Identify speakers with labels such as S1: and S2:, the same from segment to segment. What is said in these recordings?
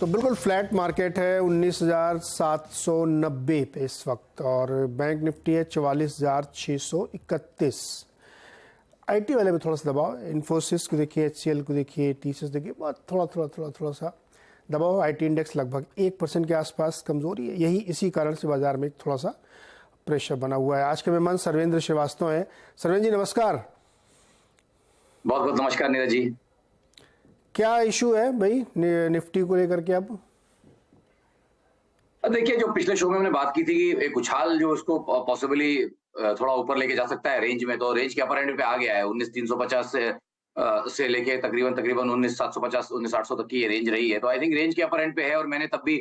S1: तो बिल्कुल flat market है 19,790 पे इस वक्त, और बैंक निफ्टी है 44,631। आईटी वाले में थोड़ा सा दबाव, इन्फोसिस को देखिए, एचसीएल को देखिए, टीसीएस देखिए, बहुत थोड़ा सा दबाव। आईटी इंडेक्स लगभग 1% के आसपास कमजोरी है, यही इसी कारण से बाजार में थोड़ा सा प्रेशर बना हुआ है। आज के मेहमान सर्वेंद्र श्रीवास्तव हैं। सर्वेंद्र जी नमस्कार।
S2: बहुत बहुत नमस्कार नीरज जी।
S1: क्या इशू है भाई निफ्टी को लेकर के? अब
S2: देखिए, जो पिछले शो में हमने बात की थी कि एक उछाल जो उसको पॉसिबली थोड़ा ऊपर लेके जा सकता है रेंज में, तो रेंज के अपर एंड पे आ गया है। 19,350 से लेके तकरीबन 19,750 19,800 तक की ये रेंज रही है। तो आई थिंक रेंज के अपर एंड पे है, और मैंने तब भी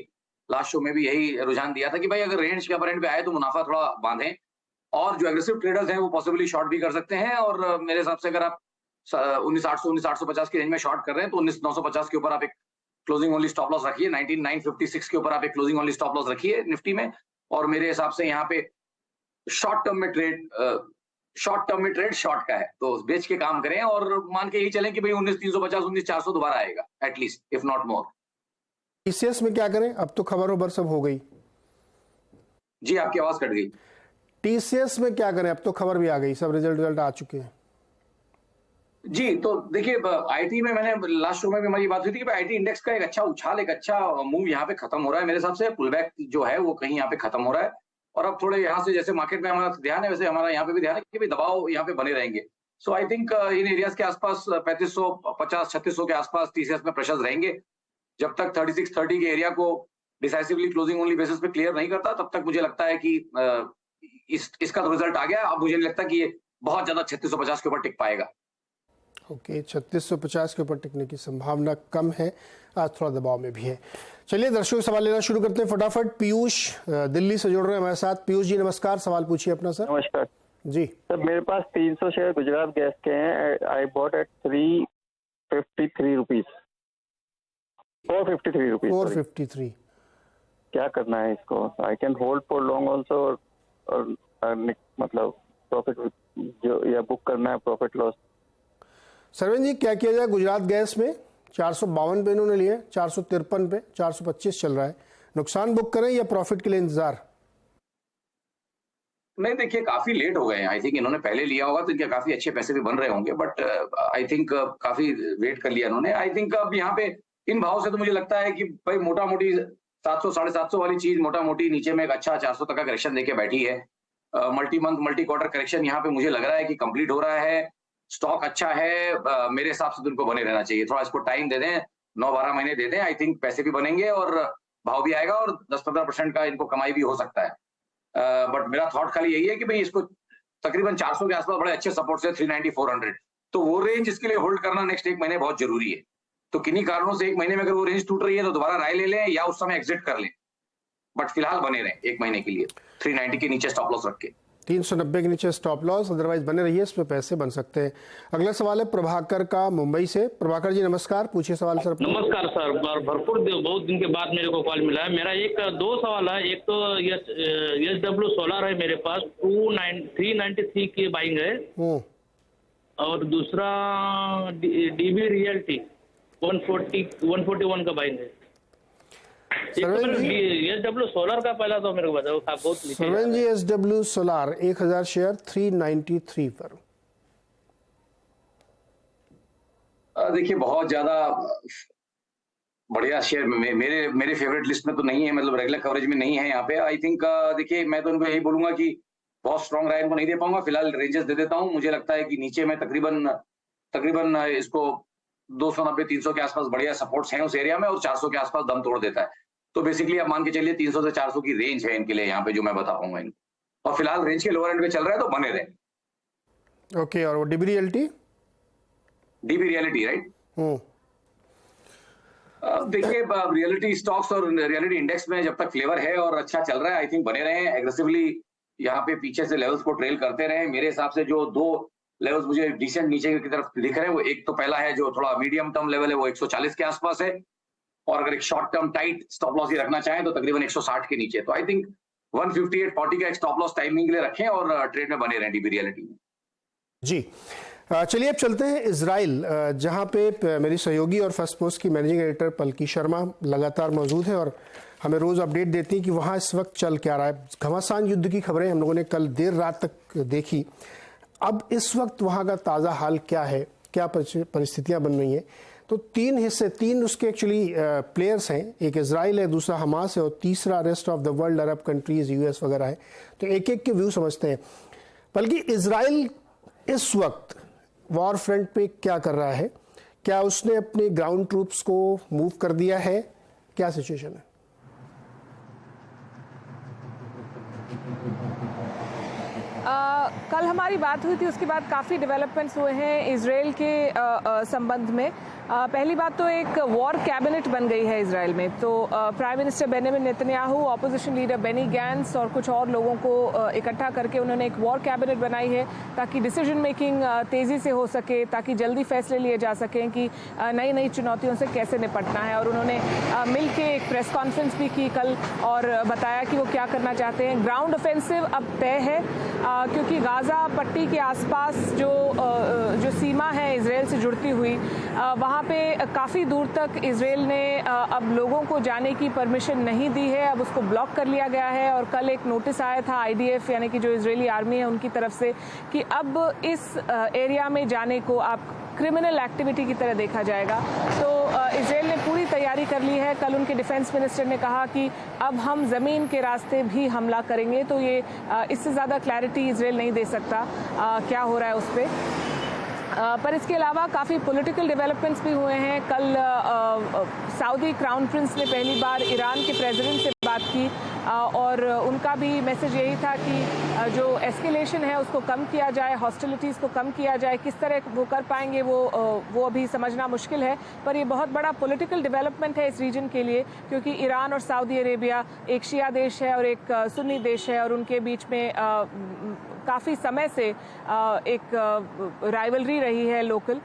S2: लास्ट शो में भी यही रुझान दिया था कि भाई अगर रेंज के अपर एंड पे आए तो मुनाफा थोड़ा बांधें, और जो एग्रेसिव ट्रेडर्स हैं वो पॉसिबली शॉर्ट भी कर सकते हैं। और मेरे हिसाब से अगर आप 19,800 19,850 की रेंज में शॉर्ट कर रहे हैं तो 19,950 के ऊपर आप एक क्लोजिंग ओनली स्टॉप लॉस रखिए। 19,956 के ऊपर आप एक क्लोजिंग ओनली स्टॉप लॉस रखिए निफ्टी में। और मेरे हिसाब से यहाँ पे शॉर्ट टर्म में ट्रेड शॉर्ट का है, तो बेच के काम करें और मान के यही चलें कि भाई 19,350 19,400 दोबारा आएगा at least, if not more.
S1: TCS में क्या करें? अब तो खबर उबर सब हो गई।
S2: जी, आपकी आवाज कट गई।
S1: टीसीएस में क्या करें? अब तो खबर भी आ गई, सब रिजल्ट आ चुके हैं।
S2: जी, तो देखिए, आईटी में मैंने लास्ट शो में भी हमारी बात हुई थी कि आईटी इंडेक्स का एक अच्छा उछाल, एक अच्छा मूव यहाँ पे खत्म हो रहा है। मेरे हिसाब से पुल बैक जो है वो कहीं यहाँ पे खत्म हो रहा है, और अब थोड़े यहाँ से जैसे मार्केट में हमारा ध्यान है वैसे हमारा यहाँ पे भी ध्यान है कि दबाव यहाँ पे बने रहेंगे। सो आई थिंक इन एरियाज के आसपास 3550 3600 के आसपास टीसीएस में प्रेशर्स रहेंगे। जब तक 3630 के एरिया को डिसाइसिवली क्लोजिंग ओनली बेसिस पे क्लियर नहीं करता, तब तक मुझे लगता है कि इसका तो रिजल्ट आ गया। अब मुझे नहीं लगता कि ये बहुत ज्यादा 3650 के ऊपर टिक पाएगा।
S1: ओके, 3650 के ऊपर टिकने की संभावना कम है, आज थोड़ा दबाव में भी है। चलिए दर्शकों सवाल लेना शुरू करते हैं फटाफट। पीयूष दिल्ली से जुड़ रहे हैं हमारे साथ। पीयूष जी नमस्कार, सवाल पूछिए अपना। सर
S3: नमस्कार
S1: जी।
S3: सर, मेरे पास 300 शेयर गुजरात गैस के हैं। I bought at 353 rupees, 453 rupees,
S1: 453।
S3: क्या करना है इसको? I can hold for long also, और मतलब प्रॉफिट जो या बुक करना है प्रॉफिट लॉस।
S1: सरवेंद्र जी क्या किया जाए गुजरात गैस में? 452 पे इन्होंने लिए, 453 पे, 425 चल रहा है। नुकसान बुक करें या प्रॉफिट के लिए इंतजार?
S2: नहीं, देखिए काफी लेट हो गए हैं। आई थिंक इन्होंने पहले लिया होगा तो इनके काफी अच्छे पैसे भी बन रहे होंगे, बट आई थिंक काफी वेट कर लिया इन्होंने। आई थिंक अब यहाँ पे इन भाव से तो मुझे लगता है कि भाई मोटा मोटी 700 750 वाली चीज मोटा मोटी नीचे में एक अच्छा 400 तक का करेक्शन देके बैठी है। Multi month multi quarter correction यहाँ पे मुझे लग रहा है कि कंप्लीट हो रहा है। स्टॉक अच्छा है, मेरे हिसाब से तो इनको बने रहना चाहिए। थोड़ा इसको टाइम दे दें, 9-12 महीने दे दें। आई थिंक पैसे भी बनेंगे और भाव भी आएगा, और 10-15% का इनको कमाई भी हो सकता है। बट मेरा थॉट खाली यही है कि भाई इसको तकरीबन 400 के आसपास बड़े अच्छे सपोर्ट से 390 400, तो वो रेंज इसके लिए होल्ड करना नेक्स्ट एक महीने बहुत जरूरी है। तो किन्हीं कारणों से एक महीने में अगर वो रेंज टूट रही है तो दोबारा राय ले लें या उस समय एग्जिट कर लें, बट फिलहाल बने रहें एक महीने के लिए 390 के नीचे स्टॉप लॉस रख के।
S1: 390 के नीचे स्टॉप लॉस, अदरवाइज बने रहिए, इसमें पैसे बन सकते हैं। अगला सवाल है प्रभाकर का मुंबई से। प्रभाकर जी नमस्कार, पूछिए सवाल सर।
S4: नमस्कार सर, भरपूर बहुत दिन के बाद मेरे को कॉल मिला है। मेरा दो सवाल है। एक तो SW सोलर है मेरे पास, 393 की बाइंग है, और दूसरा DB रियल्टी 141 का बाइंग है। SW सोलर का पहला तो मेरे को बताओ, बहुत
S1: सरवेंद्र जी SW सोलर 1000 शेयर 393 पर।
S2: देखिए बहुत ज्यादा बढ़िया शेयर मेरे फेवरेट लिस्ट में तो नहीं है, मतलब रेगुलर कवरेज में नहीं है यहाँ पे। आई थिंक देखिए मैं तो इनको यही बोलूंगा कि बहुत स्ट्रॉन्ग राय इनको नहीं दे पाऊंगा, फिलहाल रेंजेस दे देता हूँ। मुझे लगता है कि नीचे में तकरीबन इसको 290-300 के आसपास बढ़िया सपोर्ट्स हैं उस एरिया में, और 400 के आसपास दम तोड़ देता है। तो बेसिकली आप मान के चलिए 300 से 400 की रेंज है इनके लिए यहाँ पे, जो मैं बता पाऊंगा इनको, और फिलहाल रेंज के लोअर एंड पे चल रहा है तो बने रहे।
S1: ओके, और वो DB रियल्टी
S2: राइट। देखिए रियलिटी स्टॉक्स और रियलिटी इंडेक्स में जब तक फ्लेवर है और अच्छा चल रहा है, आई थिंक बने रहे। एग्रेसिवली यहाँ पे पीछे से लेवल्स को ट्रेल करते रहे। मेरे हिसाब से जो दो लेवल्स मुझे डिसेंट नीचे की तरफ दिख रहे हैं, वो एक तो पहला है जो थोड़ा मीडियम टर्म लेवल है, वो 140 के आसपास है, और अगर एक short term tight stop loss ही रखना चाहें तो तकरीबन 160 के नीचे। तो आई थिंक 158.40 का एक स्टॉप लॉस टाइमिंग के लिए रखें और ट्रेड में बने रहें DB रियलिटी में।
S1: जी। चलिए अब चलते हैं इजराइल, जहां पे मेरी सहयोगी और फर्स्ट पोस्ट की मैनेजिंग एडिटर पलकी शर्मा लगातार मौजूद है और हमें रोज़ अपडेट देती हैं कि वहां इस वक्त चल क्या रहा है। घमासान युद्ध की खबरें हम लोगों ने कल देर रात तक देखी। अब इस वक्त वहां का ताज़ा हाल क्या है, क्या परिस्थितियां बन रही हैं। तो तीन उसके एक्चुअली प्लेयर्स हैं, एक इजराइल है, दूसरा हमास है और तीसरा rest of the world, Arab countries, US वगैरह है। तो एक एक के व्यू समझते हैं। बल्कि इजराइल इस वक्त वॉर फ्रंट पे क्या कर रहा है, क्या उसने अपने ग्राउंड ट्रूप्स को मूव कर दिया है, क्या सिचुएशन है?
S5: कल हमारी बात हुई थी, उसके बाद काफ़ी डेवलपमेंट्स हुए हैं इजराइल के संबंध में। पहली बात तो एक वॉर कैबिनेट बन गई है इजराइल में। तो prime minister Benjamin Netanyahu, opposition leader Benny Gantz और कुछ और लोगों को इकट्ठा करके उन्होंने एक वॉर कैबिनेट बनाई है ताकि डिसीजन मेकिंग तेज़ी से हो सके, ताकि जल्दी फैसले लिए जा सकें कि नई नई चुनौतियों से कैसे निपटना है। और उन्होंने मिल के एक प्रेस कॉन्फ्रेंस भी की कल और बताया कि वो क्या करना चाहते हैं। ग्राउंड ऑफेंसिव अब तय है क्योंकि गाज़ा पट्टी के आसपास जो सीमा है इजराइल से जुड़ती हुई, वहाँ पे काफ़ी दूर तक इजराइल ने अब लोगों को जाने की परमिशन नहीं दी है, अब उसको ब्लॉक कर लिया गया है। और कल एक नोटिस आया था IDF यानी कि जो इजरायली आर्मी है उनकी तरफ से कि अब इस एरिया में जाने को आप क्रिमिनल एक्टिविटी की तरह देखा जाएगा। तो इजराइल ने पूरी तैयारी कर ली है। कल उनके डिफेंस मिनिस्टर ने कहा कि अब हम ज़मीन के रास्ते भी हमला करेंगे। तो ये इससे ज़्यादा क्लैरिटी इजराइल नहीं दे सकता क्या हो रहा है उस पर। पर इसके अलावा काफ़ी पॉलिटिकल डेवलपमेंट्स भी हुए हैं। कल सऊदी क्राउन प्रिंस ने पहली बार ईरान के प्रेसिडेंट से बात की और उनका भी मैसेज यही था कि जो एस्केलेशन है उसको कम किया जाए, हॉस्टिलिटीज़ को कम किया जाए। किस तरह वो कर पाएंगे वो अभी समझना मुश्किल है, पर ये बहुत बड़ा पॉलिटिकल डेवलपमेंट है इस रीजन के लिए, क्योंकि ईरान और सऊदी अरेबिया एक शिया देश है और एक सुन्नी देश है और उनके बीच में काफ़ी समय से एक राइवलरी रही है लोकल।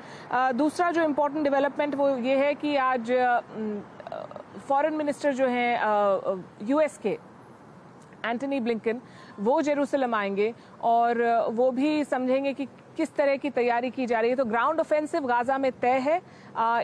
S5: दूसरा जो इम्पोर्टेंट डेवलपमेंट वो ये है कि आज फॉरेन मिनिस्टर जो हैं US के एंटनी ब्लिंकन, वो जेरूसलम आएंगे और वो भी समझेंगे कि किस तरह की तैयारी की जा रही है। तो ग्राउंड ऑफेंसिव गाज़ा में तय है।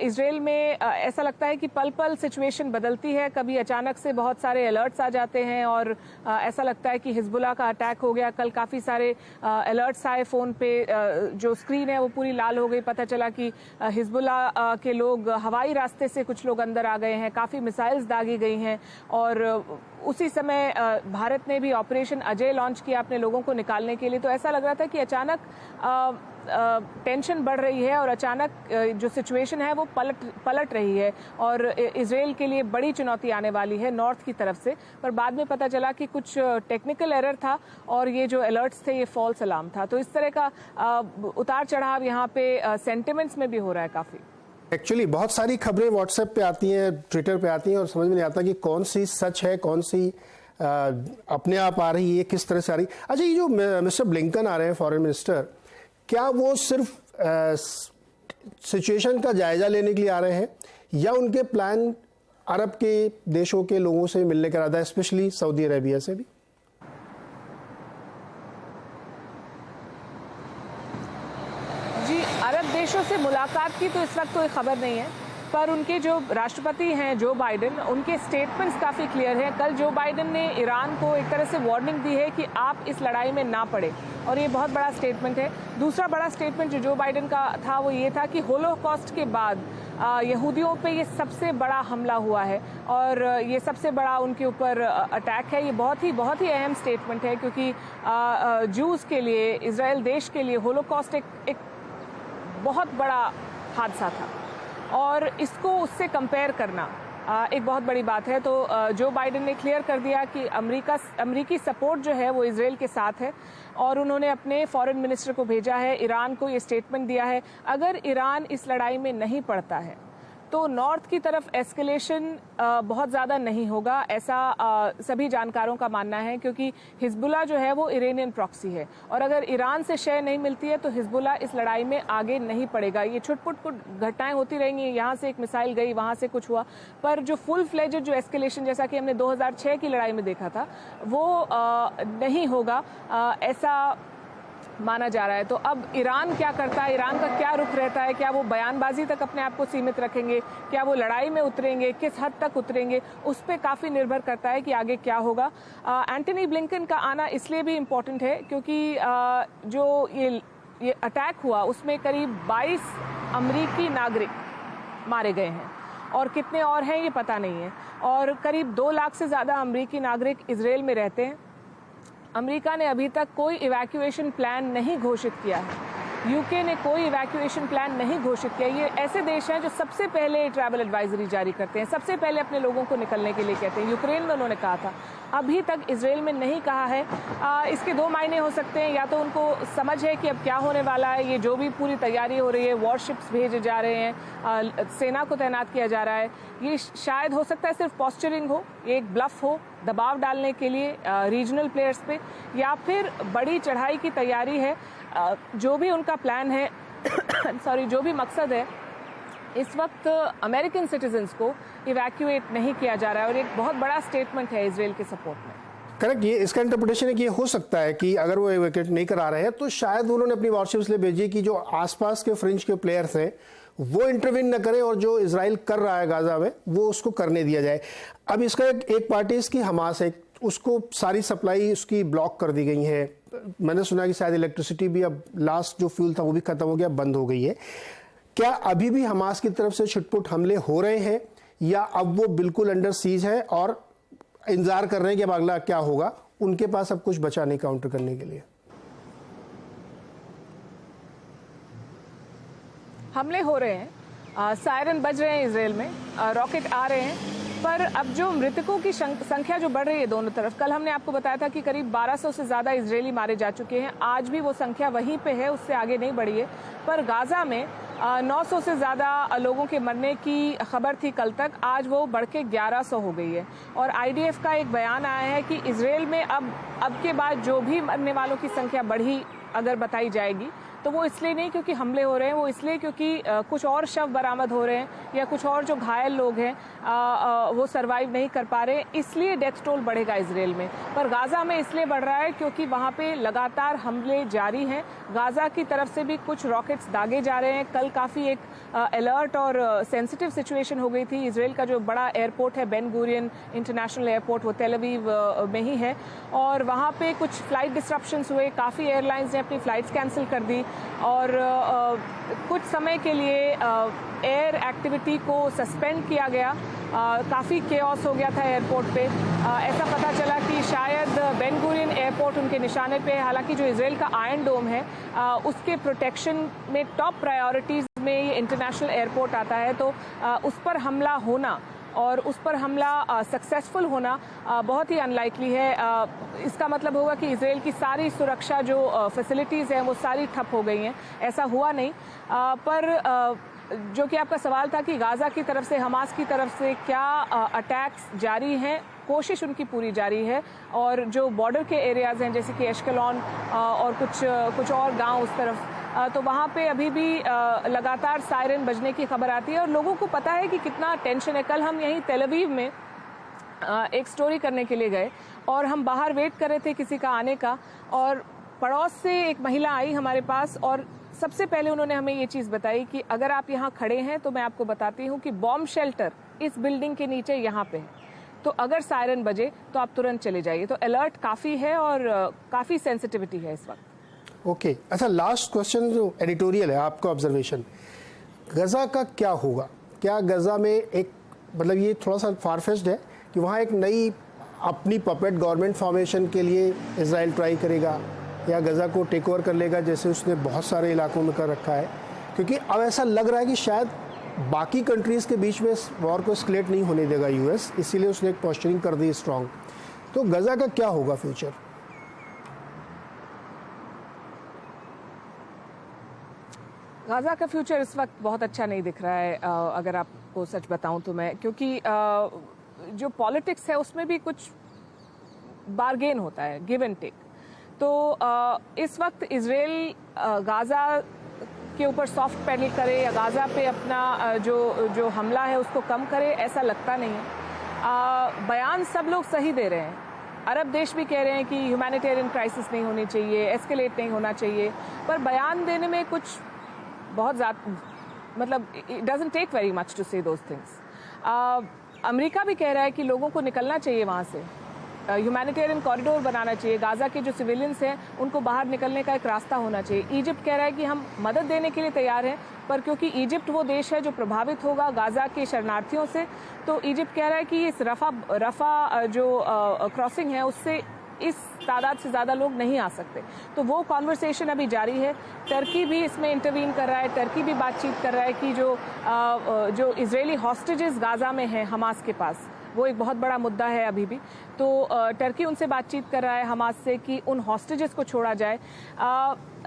S5: इजराइल में ऐसा लगता है कि पल पल सिचुएशन बदलती है, कभी अचानक से बहुत सारे अलर्ट्स आ जाते हैं और ऐसा लगता है कि हिजबुल्लाह का अटैक हो गया। कल काफ़ी सारे अलर्ट्स आए फ़ोन पे, जो स्क्रीन है वो पूरी लाल हो गई। पता चला कि हिजबुल्लाह के लोग हवाई रास्ते से कुछ लोग अंदर आ गए हैं, काफ़ी मिसाइल्स दागी गई हैं। और उसी समय भारत ने भी ऑपरेशन अजय लॉन्च किया अपने लोगों को निकालने के लिए। तो ऐसा लग रहा था कि अचानक टेंशन बढ़ रही है और अचानक जो सिचुएशन है वो पलट रही है और इजराइल के लिए बड़ी चुनौती आने वाली है नॉर्थ की तरफ से। पर बाद में पता चला कि कुछ टेक्निकल एरर था और ये जो अलर्ट्स थे ये फॉल्स अलार्म था। तो इस तरह का उतार चढ़ाव यहाँ पे सेंटिमेंट्स में भी हो रहा है काफ़ी।
S1: एक्चुअली बहुत सारी खबरें व्हाट्सएप पे आती हैं, ट्विटर पे आती हैं और समझ में नहीं आता कि कौन सी सच है, कौन सी अपने आप आ रही है, किस तरह से आ रही। अच्छा, ये जो मिस्टर ब्लिंकन आ रहे हैं फॉरेन मिनिस्टर, क्या वो सिर्फ सिचुएशन का जायजा लेने के लिए आ रहे हैं या उनके प्लान अरब के देशों के लोगों से मिलने का इरादा है, स्पेशली सऊदी अरेबिया से भी?
S5: जी, अरब देशों से मुलाकात की तो इस वक्त कोई खबर नहीं है, पर उनके जो राष्ट्रपति हैं जो बाइडेन, उनके स्टेटमेंट्स काफ़ी क्लियर हैं। कल जो बाइडेन ने ईरान को एक तरह से वार्निंग दी है कि आप इस लड़ाई में ना पड़े, और ये बहुत बड़ा स्टेटमेंट है। दूसरा बड़ा स्टेटमेंट जो बाइडेन का था वो ये था कि होलोकॉस्ट के बाद यहूदियों पे ये सबसे बड़ा हमला हुआ है और ये सबसे बड़ा उनके ऊपर अटैक है। ये बहुत ही अहम स्टेटमेंट है, क्योंकि जूस के लिए, इजराइल देश के लिए होलोकॉस्ट एक बहुत बड़ा हादसा था और इसको उससे कंपेयर करना एक बहुत बड़ी बात है। तो जो बाइडेन ने क्लियर कर दिया कि अमेरिकी सपोर्ट जो है वो इजराइल के साथ है और उन्होंने अपने फॉरेन मिनिस्टर को भेजा है, ईरान को ये स्टेटमेंट दिया है, अगर ईरान इस लड़ाई में नहीं पड़ता है तो नॉर्थ की तरफ एस्केलेशन बहुत ज़्यादा नहीं होगा, ऐसा सभी जानकारों का मानना है, क्योंकि हिजबुल्लाह जो है वो इरानियन प्रॉक्सी है और अगर ईरान से शय नहीं मिलती है तो हिजबुल्लाह इस लड़ाई में आगे नहीं पड़ेगा। ये छुटपुट घटनाएं होती रहेंगी, यहाँ से एक मिसाइल गई, वहाँ से कुछ हुआ, पर जो फुल फ्लेजेड जो एस्केलेशन जैसा कि हमने 2006 की लड़ाई में देखा था वो नहीं होगा, ऐसा माना जा रहा है। तो अब ईरान क्या करता है, ईरान का क्या रुख रहता है, क्या वो बयानबाजी तक अपने आप को सीमित रखेंगे, क्या वो लड़ाई में उतरेंगे, किस हद तक उतरेंगे, उस पर काफ़ी निर्भर करता है कि आगे क्या होगा। एंटनी ब्लिंकन का आना इसलिए भी इम्पोर्टेंट है क्योंकि जो ये अटैक हुआ उसमें करीब 22 अमरीकी नागरिक मारे गए हैं और कितने और हैं ये पता नहीं है, और करीब 2 लाख से ज़्यादा अमरीकी नागरिक इजराइल में रहते हैं। अमेरिका ने अभी तक कोई इवैक्यूएशन प्लान नहीं घोषित किया है, यूके ने कोई इवैक्यूएशन प्लान नहीं घोषित किया। ये ऐसे देश हैं जो सबसे पहले ट्रैवल एडवाइजरी जारी करते हैं, सबसे पहले अपने लोगों को निकलने के लिए कहते हैं। यूक्रेन में उन्होंने कहा था, अभी तक इजराइल में नहीं कहा है। इसके 2 मायने हो सकते हैं, या तो उनको समझ है कि अब क्या होने वाला है, ये जो भी पूरी तैयारी हो रही है, वॉरशिप्स भेजे जा रहे हैं, सेना को तैनात किया जा रहा है, ये शायद हो सकता है सिर्फ पॉस्चरिंग हो, ये एक ब्लफ हो दबाव डालने के लिए रीजनल प्लेयर्स पे, या फिर बड़ी चढ़ाई की तैयारी है। जो भी उनका प्लान है सॉरी, जो भी मकसद है, इस वक्त अमेरिकन सिटीजन्स को इवैक्यूएट नहीं किया जा रहा है, और एक बहुत बड़ा स्टेटमेंट है इजराइल के सपोर्ट में।
S1: करेक्ट, ये इसका इंटरप्रिटेशन है कि ये हो सकता है कि अगर वो इवैक्यूएट नहीं करा रहे हैं तो शायद उन्होंने अपनी वॉरशिप्स लिए भेजी कि जो आसपास के फ्रिंज के प्लेयर्स हैं वो इंटरवीन न करें, और जो इजराइल कर रहा है गाजा में वो उसको करने दिया जाए। अब इसका एक पार्टी इसकी हमास है, उसको सारी सप्लाई उसकी ब्लॉक कर दी गई है। मैंने सुना कि शायद इलेक्ट्रिसिटी भी अब लास्ट जो फ्यूल था वो भी खत्म हो गया, बंद हो गई है। क्या अभी भी हमास की तरफ से छुटपुट हमले हो रहे हैं, या अब वो बिल्कुल अंडर सीज है और इंतजार कर रहे हैं कि अब अगला क्या होगा, उनके पास अब कुछ बचा नहीं काउंटर करने के लिए?
S5: हमले हो रहे हैं, सायरन बज रहे हैं इजराइल में, रॉकेट आ रहे हैं, पर अब जो मृतकों की संख्या जो बढ़ रही है दोनों तरफ, कल हमने आपको बताया था कि करीब 1200 से ज़्यादा इजरायली मारे जा चुके हैं, आज भी वो संख्या वहीं पे है, उससे आगे नहीं बढ़ी है। पर गाजा में 900 से ज़्यादा लोगों के मरने की खबर थी कल तक, आज वो बढ़ के 1100 हो गई है। और IDF का एक बयान आया है कि इजराइल में अब के बाद जो भी मरने वालों की संख्या बढ़ी अगर बताई जाएगी तो वो इसलिए नहीं क्योंकि हमले हो रहे हैं, वो इसलिए क्योंकि कुछ और शव बरामद हो रहे हैं, या कुछ और जो घायल लोग हैं वो सरवाइव नहीं कर पा रहे, इसलिए डेथ टोल बढ़ेगा इजराइल में। पर गाजा में इसलिए बढ़ रहा है क्योंकि वहाँ पे लगातार हमले जारी हैं, गाजा की तरफ से भी कुछ रॉकेट्स दागे जा रहे हैं। कल काफ़ी एक अलर्ट और सेंसिटिव सिचुएशन हो गई थी। इजराइल का जो बड़ा एयरपोर्ट है बेन गुरियन इंटरनेशनल एयरपोर्ट, वो तेल अवीव में ही है, और वहाँ पे कुछ फ्लाइट डिस्ट्रप्शंस हुए, काफ़ी एयरलाइंस ने अपनी फ़्लाइट्स कैंसिल कर दी, और कुछ समय के लिए एयर एक्टिविटी को सस्पेंड किया गया। काफ़ी केओस हो गया था एयरपोर्ट पे। ऐसा पता चला कि शायद बेन गुरियन एयरपोर्ट उनके निशाने पे, हालांकि जो इजराइल का आयरन डोम है उसके प्रोटेक्शन में टॉप प्रायोरिटीज़ में ये इंटरनेशनल एयरपोर्ट आता है, तो उस पर हमला होना और उस पर हमला सक्सेसफुल होना बहुत ही अनलाइकली है। इसका मतलब होगा कि इजराइल की सारी सुरक्षा जो फैसिलिटीज़ हैं वो सारी ठप हो गई हैं। ऐसा हुआ नहीं, पर जो कि आपका सवाल था कि गाजा की तरफ से, हमास की तरफ से क्या अटैक्स जारी हैं, कोशिश उनकी पूरी जारी है। और जो बॉर्डर के एरियाज़ हैं जैसे कि एश्केलॉन और कुछ और गांव उस तरफ, तो वहाँ पे अभी भी लगातार सायरन बजने की खबर आती है और लोगों को पता है कि कितना टेंशन है। कल हम यहीं तेल अवीव में एक स्टोरी करने के लिए गए और हम बाहर वेट कर रहे थे किसी का आने का, और पड़ोस से एक महिला आई हमारे पास और सबसे पहले उन्होंने हमें ये चीज़ बताई कि अगर आप यहाँ खड़े हैं तो मैं आपको बताती हूँ कि बॉम्ब शेल्टर इस बिल्डिंग के नीचे यहाँ पे है, तो अगर सायरन बजे तो आप तुरंत चले जाइए। तो अलर्ट काफ़ी है और काफ़ी सेंसिटिविटी है इस वक्त।
S1: ओके, अच्छा, लास्ट क्वेश्चन जो एडिटोरियल है, आपका ऑब्जर्वेशन, गजा का क्या होगा? क्या गजा में एक, मतलब ये थोड़ा सा फारफेस्ड है कि वहाँ एक नई अपनी पपेट गवर्नमेंट फॉर्मेशन के लिए इजराइल ट्राई करेगा, या गजा को टेक ओवर कर लेगा जैसे उसने बहुत सारे इलाकों में कर रखा है? क्योंकि अब ऐसा लग रहा है कि शायद बाकी कंट्रीज़ के बीच में इस वॉर को एस्केलेट नहीं होने देगा यूएस, इसीलिए उसने एक पोस्चरिंग कर दी स्ट्रॉन्ग। तो गजा का क्या होगा फ्यूचर?
S5: गाजा का फ्यूचर इस वक्त बहुत अच्छा नहीं दिख रहा है, अगर आपको सच बताऊं तो मैं, क्योंकि जो पॉलिटिक्स है उसमें भी कुछ बार्गेन होता है, गिव एंड टेक। तो इस वक्त इजराइल गाजा के ऊपर सॉफ्ट पैडल करे या गाजा पे अपना जो हमला है उसको कम करे, ऐसा लगता नहीं है। बयान सब लोग सही दे रहे हैं, अरब देश भी कह रहे हैं कि ह्यूमैनिटेरियन क्राइसिस नहीं होनी चाहिए, एस्केलेट नहीं होना चाहिए, पर बयान देने में कुछ बहुत ज़्यादा मतलब it doesn't take very much to say those things. America भी कह रहा है कि लोगों को निकलना चाहिए वहाँ से, ह्यूमैनिटेरियन कॉरिडोर बनाना चाहिए, गाज़ा के जो सिविलियंस हैं उनको बाहर निकलने का एक रास्ता होना चाहिए। इजिप्ट कह रहा है कि हम मदद देने के लिए तैयार हैं, पर क्योंकि इजिप्ट वो देश है जो प्रभावित होगा गाज़ा के शरणार्थियों से, तो इजिप्ट कह रहा है कि इस रफ़ा जो क्रॉसिंग है उससे इस तादाद से ज़्यादा लोग नहीं आ सकते। तो वो कॉन्वर्सेशन अभी जारी है। टर्की भी इसमें इंटरवीन कर रहा है, टर्की भी बातचीत कर रहा है कि जो इजरायली हॉस्टेजेस गाज़ा में हैं हमास के पास, वो एक बहुत बड़ा मुद्दा है अभी भी। तो टर्की उनसे बातचीत कर रहा है हमास से कि उन हॉस्टेजेस को छोड़ा जाए।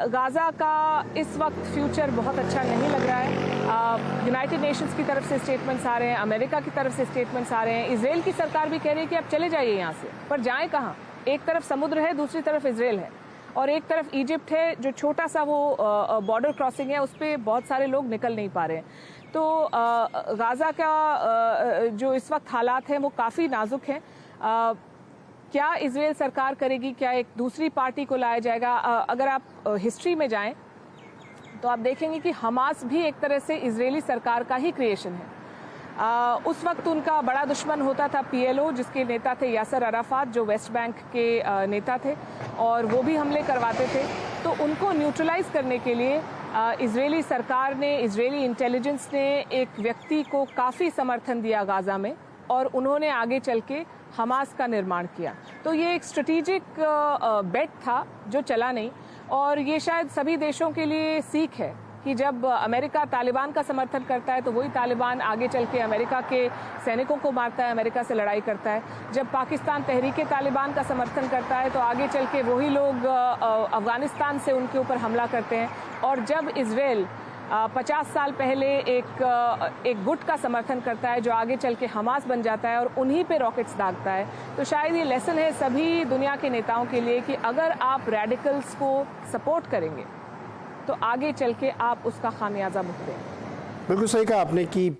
S5: गाज़ा का इस वक्त फ्यूचर बहुत अच्छा नहीं लग रहा है। यूनाइटेड नेशंस की तरफ से स्टेटमेंट्स आ रहे हैं, अमेरिका की तरफ से स्टेटमेंट्स आ रहे हैं, इजराइल की सरकार भी कह रही है कि आप चले जाइए यहाँ से, पर जाएं कहाँ? एक तरफ समुद्र है, दूसरी तरफ इजराइल है, और एक तरफ इजिप्ट है जो छोटा सा वो बॉर्डर क्रॉसिंग है, उस पर बहुत सारे लोग निकल नहीं पा रहे हैं। तो गाज़ा का जो इस वक्त हालात हैं वो काफ़ी नाजुक हैं। क्या इजराइल सरकार करेगी, क्या एक दूसरी पार्टी को लाया जाएगा? अगर आप हिस्ट्री में जाएं तो आप देखेंगे कि हमास भी एक तरह से इजरायली सरकार का ही क्रिएशन है। उस वक्त उनका बड़ा दुश्मन होता था PLO, जिसके नेता थे यासर अराफात, जो वेस्ट बैंक के नेता थे, और वो भी हमले करवाते थे। तो उनको न्यूट्रलाइज करने के लिए इजरायली सरकार ने, इजरायली इंटेलिजेंस ने एक व्यक्ति को काफ़ी समर्थन दिया गाज़ा में, और उन्होंने आगे चल के हमास का निर्माण किया। तो ये एक स्ट्रेटेजिक बेट था जो चला नहीं, और ये शायद सभी देशों के लिए सीख है कि जब अमेरिका तालिबान का समर्थन करता है तो वही तालिबान आगे चल के अमेरिका के सैनिकों को मारता है, अमेरिका से लड़ाई करता है। जब पाकिस्तान तहरीके तालिबान का समर्थन करता है तो आगे चल के वही लोग अफगानिस्तान से उनके ऊपर हमला करते हैं। और जब इजराइल 50 साल पहले एक गुट का समर्थन करता है जो आगे चल के हमास बन जाता है और उन्हीं पे रॉकेट्स दागता है, तो शायद ये लेसन है सभी दुनिया के नेताओं के लिए कि अगर आप रेडिकल्स को सपोर्ट करेंगे तो आगे चल के आप उसका खामियाजा भुगतेंगे।
S1: बिल्कुल सही कहा आपने कि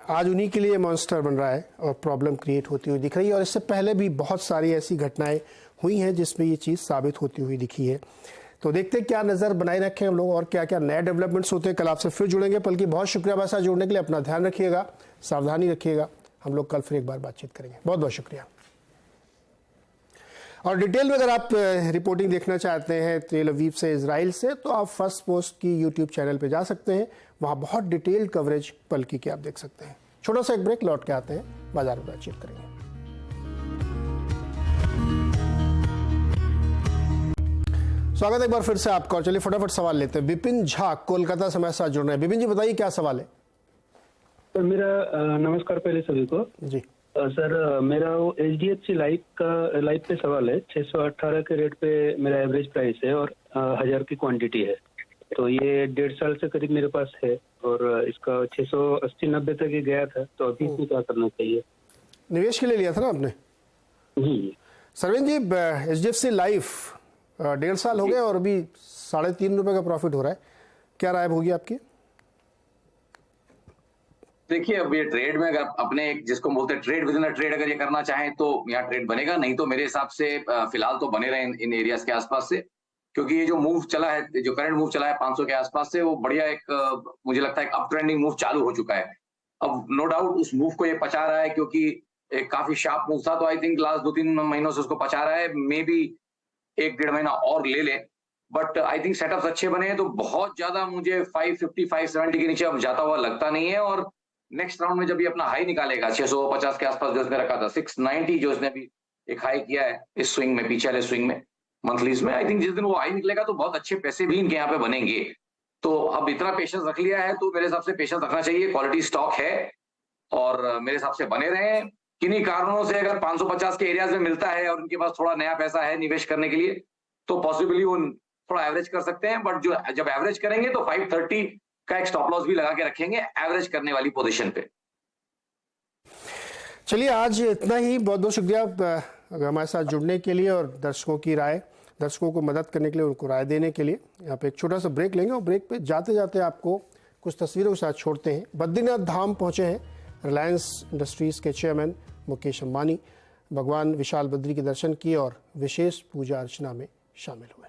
S1: आज उन्हीं के लिए मॉन्स्टर बन रहा है और प्रॉब्लम क्रिएट होती हुई दिख रही है, और इससे पहले भी बहुत सारी ऐसी घटनाएं हुई हैं जिसमें ये चीज़ साबित होती हुई दिखी है। तो देखते हैं क्या नज़र बनाए रखें हम लोग और क्या क्या नए डेवलपमेंट्स होते हैं। कल आपसे फिर जुड़ेंगे। बल्कि बहुत शुक्रिया हमारे साथ जुड़ने के लिए। अपना ध्यान रखिएगा, सावधानी रखिएगा। हम लोग कल फिर एक बार बातचीत करेंगे। बहुत बहुत शुक्रिया। और डिटेल में अगर आप रिपोर्टिंग देखना चाहते हैं तेल अवीव से, इजराइल से, तो आप फर्स्ट पोस्ट की यूट्यूब चैनल पे जा सकते हैं। वहाँ बहुत डिटेल कवरेज पल की आप देख सकते हैं। छोटा सा एक ब्रेक, लौट के आते हैं, बाजार में बातचीत करेंगे। स्वागत है एक बार फिर से आपका। और चलिए फटाफट सवाल लेते हैं। विपिन झा कोलकाता से हमारे साथ जुड़ रहे हैं। विपिन जी बताइए क्या सवाल है।
S6: सर मेरा नमस्कार पहले सभी को
S1: जी।
S6: सर मेरा वो HDFC लाइफ पे सवाल है। 618 के रेट पे मेरा एवरेज प्राइस है और 1000 की क्वांटिटी है। तो ये 1.5 साल से करीब मेरे पास है और इसका 680-90 तक ये गया था। तो अभी इसमें क्या करना चाहिए?
S1: निवेश के लिए लिया था ना आपने?
S6: जी
S1: सरवीन जी, HDFC लाइफ 1.5 साल हो गए और अभी 3.5 रुपए का प्रॉफिट हो रहा है। क्या राय होगी आपकी?
S2: देखिए, अब ये ट्रेड में अगर अपने एक जिसको बोलते हैं trade with in a trade, अगर ये करना चाहें तो यहाँ ट्रेड बनेगा, नहीं तो मेरे हिसाब से फिलहाल तो बने रहे इन एरियाज के आसपास से, क्योंकि ये जो मूव चला है, जो करंट मूव चला है 500 के आसपास से, वो बढ़िया एक मुझे लगता है एक अप ट्रेंडिंग मूव चालू हो चुका है। अब नो डाउट उस मूव को ये पचा रहा है, क्योंकि एक काफी शार्प मूव था, तो आई थिंक लास्ट 2-3 महीनों से उसको पचा रहा है। मे बी 1-1.5 महीना और ले ले, बट आई थिंक सेटअप्स अच्छे बने हैं। तो बहुत ज्यादा मुझे 550-570 के नीचे अब जाता हुआ लगता नहीं है। और नेक्स्ट राउंड में जब ये अपना हाई निकालेगा 650 के आसपास जो इसने रखा था, 690 जो इसने अभी एक हाई किया है इस स्विंग में, पीछे वाले स्विंग में, मंथलीज में, आई थिंक जिस दिन वो हाई निकलेगा तो बहुत अच्छे पैसे भी इनके यहाँ पे बनेंगे। तो अब इतना पेशेंस रख लिया है तो मेरे हिसाब से पेशेंस रखना चाहिए। क्वालिटी स्टॉक है और मेरे हिसाब से बने रहे। किन्हीं कारणों से अगर 550 के एरियाज में मिलता है और उनके पास थोड़ा नया पैसा है निवेश करने के लिए, तो पॉसिबली वो थोड़ा एवरेज कर सकते हैं। बट जो जब एवरेज करेंगे तो 530 का एक स्टॉप लॉस भी लगा के रखेंगे एवरेज करने वाली पोजीशन पे।
S1: चलिए आज इतना ही। बहुत बहुत शुक्रिया हमारे साथ जुड़ने के लिए और दर्शकों की राय, दर्शकों को मदद करने के लिए, उनको राय देने के लिए। यहाँ पे एक छोटा सा ब्रेक लेंगे और ब्रेक पे जाते जाते आपको कुछ तस्वीरों के साथ छोड़ते हैं। बद्रीनाथ धाम पहुंचे हैं रिलायंस इंडस्ट्रीज के चेयरमैन मुकेश अंबानी। भगवान विशाल बद्री के दर्शन किए और विशेष पूजा अर्चना में शामिल हुए।